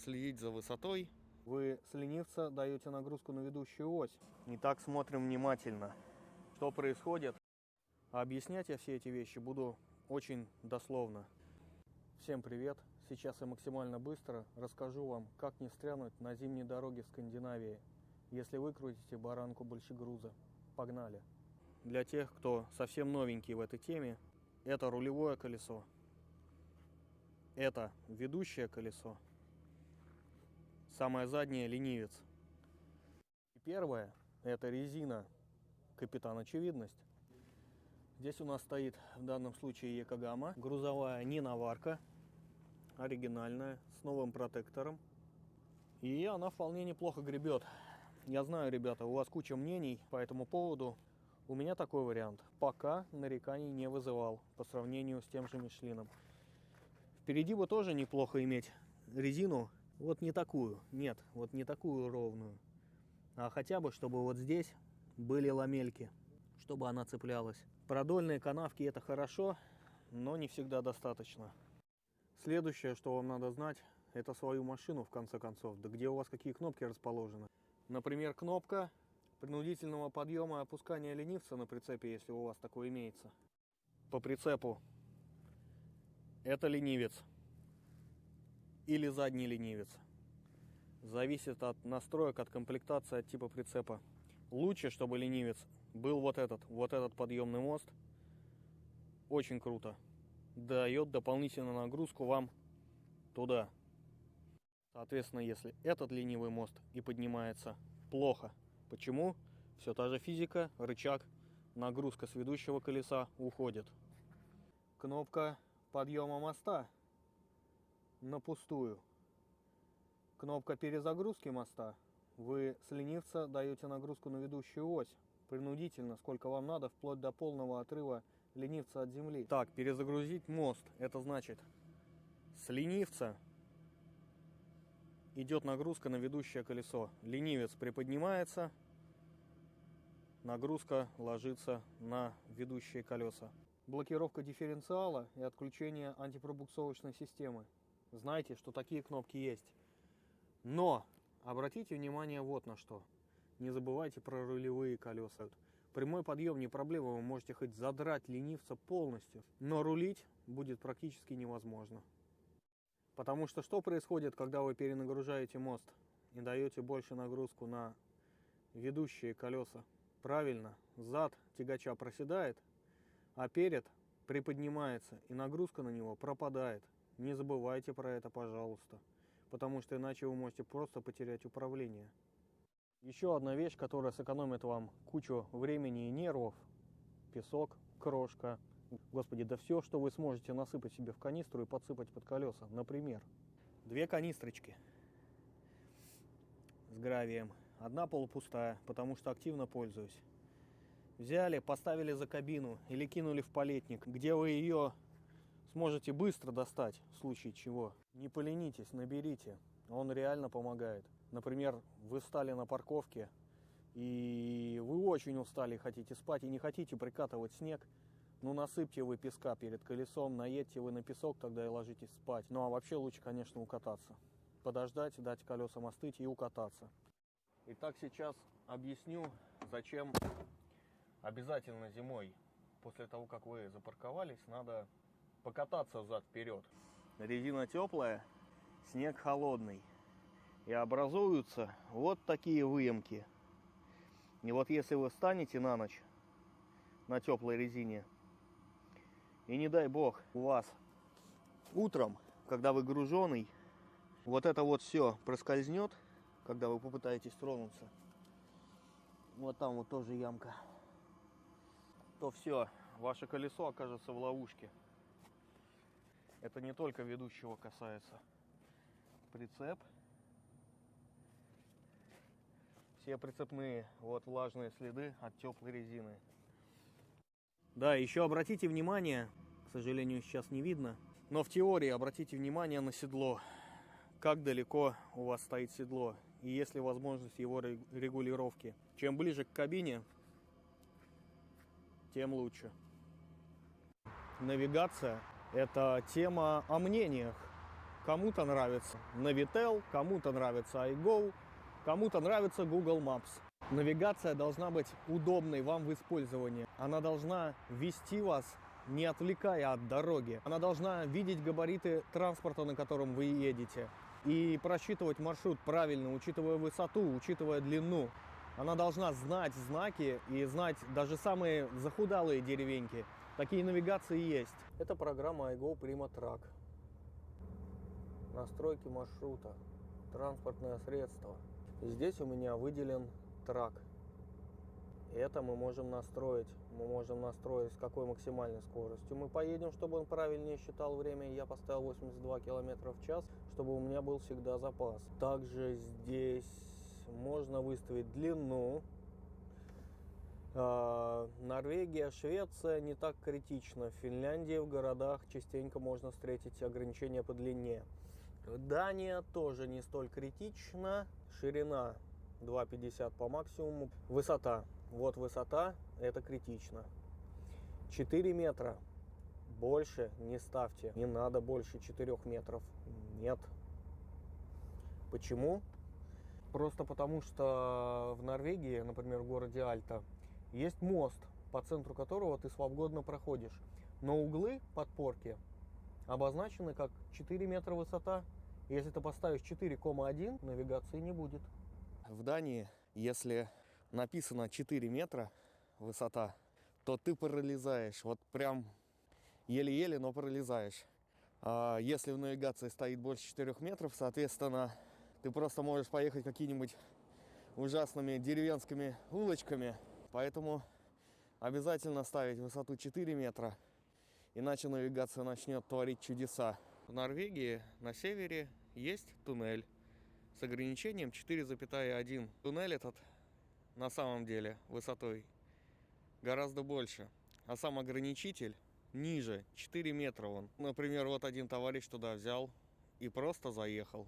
следить за высотой. Вы с ленивца даете нагрузку на ведущую ось. Не так смотрим внимательно, что происходит. А объяснять я все эти вещи буду очень дословно. Всем привет! Сейчас я максимально быстро расскажу вам, как не стрянуть на зимней дороге в Скандинавии, если вы крутите баранку большегруза. Погнали! Для тех, кто совсем новенький в этой теме, это рулевое колесо, это ведущее колесо, самое заднее ленивец. И первое — это резина Капитан Очевидность. Здесь у нас стоит в данном случае Якогама, грузовая не наварка, оригинальная, с новым протектором. И она вполне неплохо гребет. Я знаю, ребята, у вас куча мнений по этому поводу. У меня такой вариант пока нареканий не вызывал по сравнению с тем же Мишлином. Впереди бы тоже неплохо иметь резину, вот не такую, нет, вот не такую ровную, а хотя бы, чтобы вот здесь были ламельки, чтобы она цеплялась. Продольные канавки — это хорошо, но не всегда достаточно. Следующее, что вам надо знать, это свою машину, в конце концов, да где у вас какие кнопки расположены. Например, кнопка принудительного подъема и опускания ленивца на прицепе, если у вас такое имеется. По прицепу это ленивец или задний ленивец. Зависит от настроек, от комплектации, от типа прицепа. Лучше, чтобы ленивец был вот этот подъемный мост. Очень круто. Дает дополнительную нагрузку вам туда. Соответственно, если этот ленивый мост и поднимается, плохо. Почему? Все та же физика, рычаг, нагрузка с ведущего колеса уходит. Кнопка подъема моста на пустую. Кнопка перезагрузки моста. Вы с ленивца даете нагрузку на ведущую ось. Принудительно, сколько вам надо, вплоть до полного отрыва ленивца от земли. Так, перезагрузить мост. Это значит, с ленивца идет нагрузка на ведущее колесо. Ленивец приподнимается, нагрузка ложится на ведущие колеса. Блокировка дифференциала и отключение антипробуксовочной системы. Знаете, что такие кнопки есть. Но обратите внимание вот на что. Не забывайте про рулевые колеса. Прямой подъем не проблема, вы можете хоть задрать ленивца полностью, но рулить будет практически невозможно. Потому что происходит, когда вы перенагружаете мост и даете больше нагрузку на ведущие колеса? Правильно, зад тягача проседает, а перед приподнимается, и нагрузка на него пропадает. Не забывайте про это, пожалуйста, потому что иначе вы можете просто потерять управление. Еще одна вещь, которая сэкономит вам кучу времени и нервов: песок, крошка. Господи, да все, что вы сможете насыпать себе в канистру и подсыпать под колеса. Например, 2 канистрочки с гравием. Одна полупустая, потому что активно пользуюсь. Взяли, поставили за кабину или кинули в палетник, где вы ее сможете быстро достать, в случае чего. Не поленитесь, наберите. Он реально помогает. Например, вы встали на парковке, и вы очень устали, хотите спать, и не хотите прикатывать снег. Ну, насыпьте вы песка перед колесом, наедьте вы на песок, тогда и ложитесь спать. Ну, а вообще лучше, конечно, укататься. Подождать, дать колесам остыть и укататься. Итак, сейчас объясню, зачем обязательно зимой, после того, как вы запарковались, надо покататься взад-вперед. Резина теплая, снег холодный. И образуются вот такие выемки. И вот если вы встанете на ночь на теплой резине, и не дай бог у вас утром, когда вы груженый, вот это вот все проскользнет, когда вы попытаетесь тронуться, вот там вот тоже ямка, то все, ваше колесо окажется в ловушке. Это не только ведущего касается. Прицеп. Все прицепные, вот влажные следы от теплой резины. Да, еще обратите внимание, к сожалению, сейчас не видно, но в теории обратите внимание на седло. Как далеко у вас стоит седло, и есть ли возможность его регулировки. Чем ближе к кабине, тем лучше. Навигация — это тема о мнениях. Кому-то нравится Navitel, кому-то нравится iGo, кому-то нравится Google Maps. Навигация должна быть удобной вам в использовании. Она должна вести вас, не отвлекая от дороги. Она должна видеть габариты транспорта, на котором вы едете, и просчитывать маршрут правильно, учитывая высоту, учитывая длину. Она должна знать знаки и знать даже самые захудалые деревеньки. Такие навигации есть. Это программа iGo Prima Track. Настройки маршрута, транспортное средство. Здесь у меня выделен трак. Это мы можем настроить. Мы можем настроить, с какой максимальной скоростью мы поедем, чтобы он правильнее считал время. Я поставил 82 км в час, чтобы у меня был всегда запас. Также здесь можно выставить длину. Норвегия, Швеция не так критично. В Финляндии в городах частенько можно встретить ограничения по длине. Дания тоже не столь критична. Ширина 2,50 по максимуму. Высота. Вот высота, это критично. 4 метра. Больше не ставьте. Не надо больше 4 метров. Нет. Почему? Просто потому, что в Норвегии, например, в городе Альта, есть мост, по центру которого ты свободно проходишь. Но углы подпорки обозначены как 4 метра высота. Если ты поставишь 4,1, навигации не будет. В Дании, если написано 4 метра высота, то ты пролезаешь. Вот прям еле-еле, но пролезаешь. А если в навигации стоит больше 4 метров, соответственно, ты просто можешь поехать какими-нибудь ужасными деревенскими улочками. Поэтому обязательно ставить высоту 4 метра, иначе навигация начнет творить чудеса. В Норвегии на севере есть туннель с ограничением 4,1. Туннель этот на самом деле высотой гораздо больше, а сам ограничитель ниже, 4 метра он. Например, вот один товарищ туда взял и просто заехал.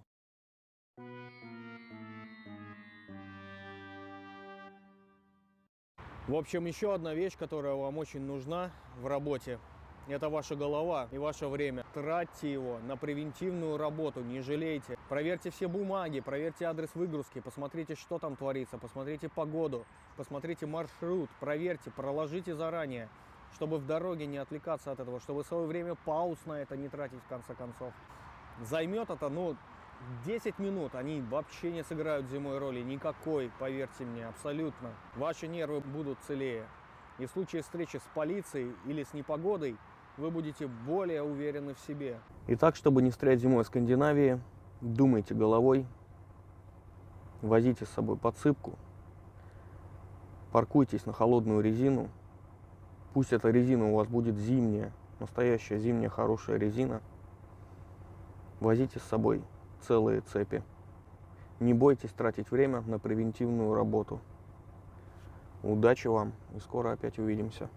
В общем, еще одна вещь, которая вам очень нужна в работе, это ваша голова и ваше время. Тратьте его на превентивную работу, не жалейте. Проверьте все бумаги, проверьте адрес выгрузки, посмотрите, что там творится, посмотрите погоду, посмотрите маршрут, проверьте, проложите заранее, чтобы в дороге не отвлекаться от этого, чтобы свое время пауз на это не тратить в конце концов. Займет это, 10 минут, они вообще не сыграют зимой роли никакой, поверьте мне, абсолютно. Ваши нервы будут целее. И в случае встречи с полицией или с непогодой вы будете более уверены в себе. Итак, чтобы не встрять зимой в Скандинавии, думайте головой, возите с собой подсыпку, паркуйтесь на холодную резину. Пусть эта резина у вас будет зимняя, настоящая зимняя хорошая резина. Возите с собой целые цепи. Не бойтесь тратить время на превентивную работу. Удачи вам и скоро опять увидимся.